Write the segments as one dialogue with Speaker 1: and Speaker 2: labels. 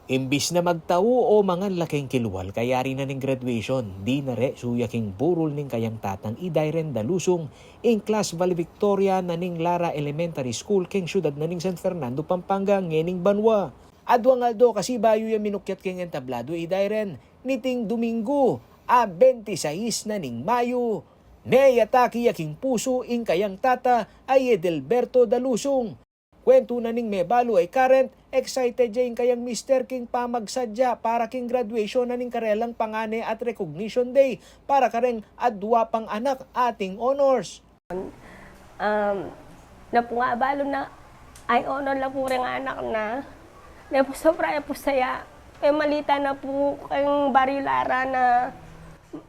Speaker 1: Imbis na magtawo o mga laking kilwal, kaya rin na ning graduation, di na re suyaking burol ning kayang tatang idayren dalusong in class valedictoria na ning Lara Elementary School king syudad na ning San Fernando, Pampanga, ngening Banwa. Adwang aldo kasi bayo yung minukyat king entablado idayren, niting Domingo, 26 na ning Mayo. Neyataki yaking puso in kayang tata ay Edelberto Dalusong. Kwento na ning mebalo ay current, excited jay kayang Mr. King pamagsadya para king graduation na ning karelang pangane at recognition day para kareng adwa pang anak ating honors.
Speaker 2: Na po nga balo na ay honor lang po rin anak na po sobra po saya. Kaya malita na po kayong Barrio Lara na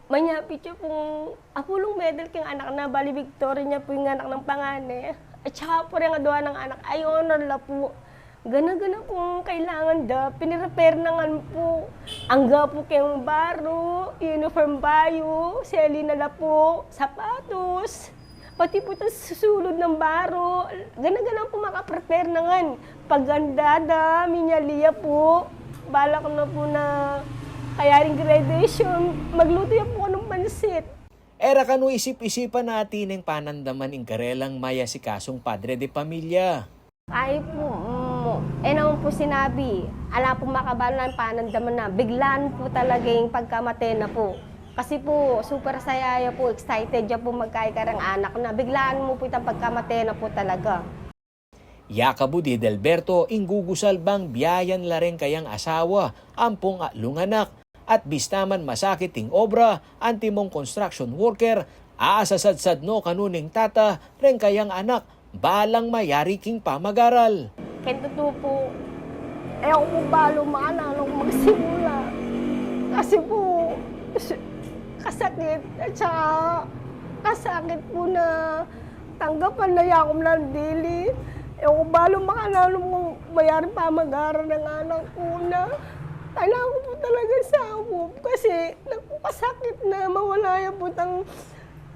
Speaker 2: manya picture pong apulong medal king anak na bali Victoria niya po yung anak ng pangane. At saka po rin adwa ng anak ay honor la po. Gana-gana pong kailangan da. Pinirepare na nga po. Ang gapo kayong baro, uniform bayo, selina la po, sapatos. Pati po tas susulod ng baro. Gana-gana po makaprepare na nga. Pagandada, minyaliya po. Balak na po na kaya rin graduation. Magluto yan po ng pansit.
Speaker 1: Era kanu isip-isipan natin ang panandaman ng karelang maya si kasong padre de pamilya.
Speaker 2: Ay po, naman po sinabi, ala po makabalo ng panandaman na, biglaan po talaga yung pagkamate na po. Kasi po, super saya po, excited ya po magkaikarang anak na, biglaan mo po itang pagkamate na po talaga.
Speaker 1: Yakabu di Delberto, ingugusal bang biyayan la rin kayang asawa, ampong alunganak, at bistaman masakit ting obra, antimong construction worker, aasasadsad no kanuning tata, ren kayang anak, balang mayari king pamagaral.
Speaker 2: Kaya totoo po, ayaw po balo maanalong magsimula. Kasi po, kasakit at saka kasakit po na tanggapan na yakom ng dili. Ayaw ko balo makanalong mayari pamagaral ng anak ko na kailangan ko po talaga sa awop kasi nagpapasakit na mawala yung putang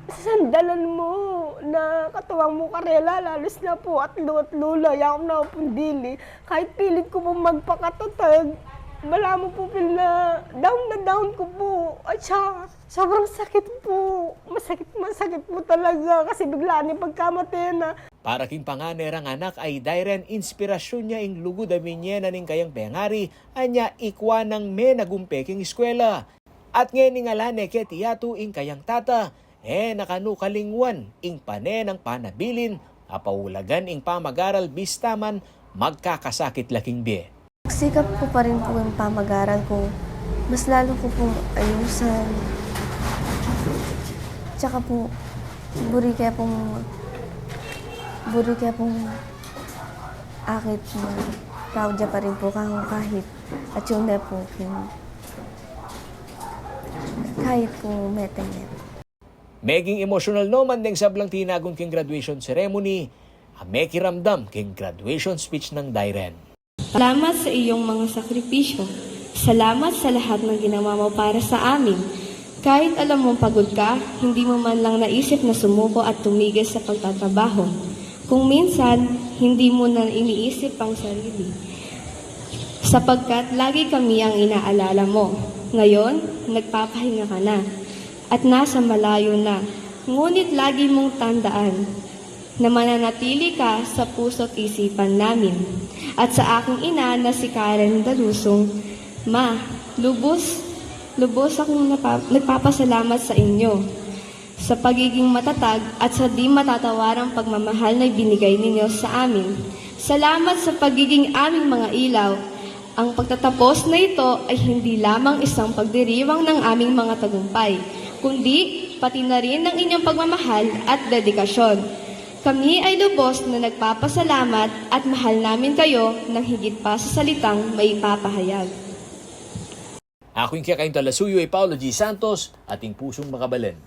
Speaker 2: sandalan mo na katuwang mo karela, lalos na po at lula, yakom na po dili. Kahit pilit ko po magpakatatag, wala mo po na down ko po. At siya, sobrang sakit po. Masakit po talaga kasi biglaan yung pagkamate na.
Speaker 1: Para king panganerang anak ay dayren inspirasyon niya ing lugod amin niya na ning kayang pengari anya ikwa ng me nagumpeking eskwela. At ngayon ning alane ket iyatu ing kayang tata, nakanu kalingwan ing pane ng panabilin, apaulagan ing pamagaral bistaman magkakasakit laking be.
Speaker 3: Sikap ko pa rin po yung pamagaral ko. Mas lalo ko pong ayusan. Tsaka po, buri kaya pong akit na proud pa rin po kahit at yung na po kahit po metenget.
Speaker 1: Meging emotional no man ding sablang tinagon king graduation ceremony, ameki ramdam king graduation speech ng dayren.
Speaker 4: Salamat sa iyong mga sakripisyo. Salamat sa lahat ng ginawa mo para sa amin. Kahit alam mong pagod ka, hindi mo man lang naisip na sumuko at tumigil sa pagtatrabaho. Kung minsan, hindi mo na iniisip ang sarili. Sapagkat lagi kami ang inaalala mo. Ngayon, nagpapahinga ka na at nasa malayo na. Ngunit lagi mong tandaan na mananatili ka sa puso't isipan namin. At sa aking ina na si Karen Dalusong, Ma, lubos akong nagpapasalamat sa inyo sa pagiging matatag at sa di matatawarang pagmamahal na binigay ninyo sa amin. Salamat sa pagiging aming mga ilaw. Ang pagtatapos na ito ay hindi lamang isang pagdiriwang ng aming mga tagumpay, kundi pati na rin ng inyong pagmamahal at dedikasyon. Kami ay lubos na nagpapasalamat at mahal namin kayo ng higit pa sa salitang maipapahayag.
Speaker 1: Ako yung kaya kayong talasuyo ay Paulo G. Santos, ating pusong makabalen.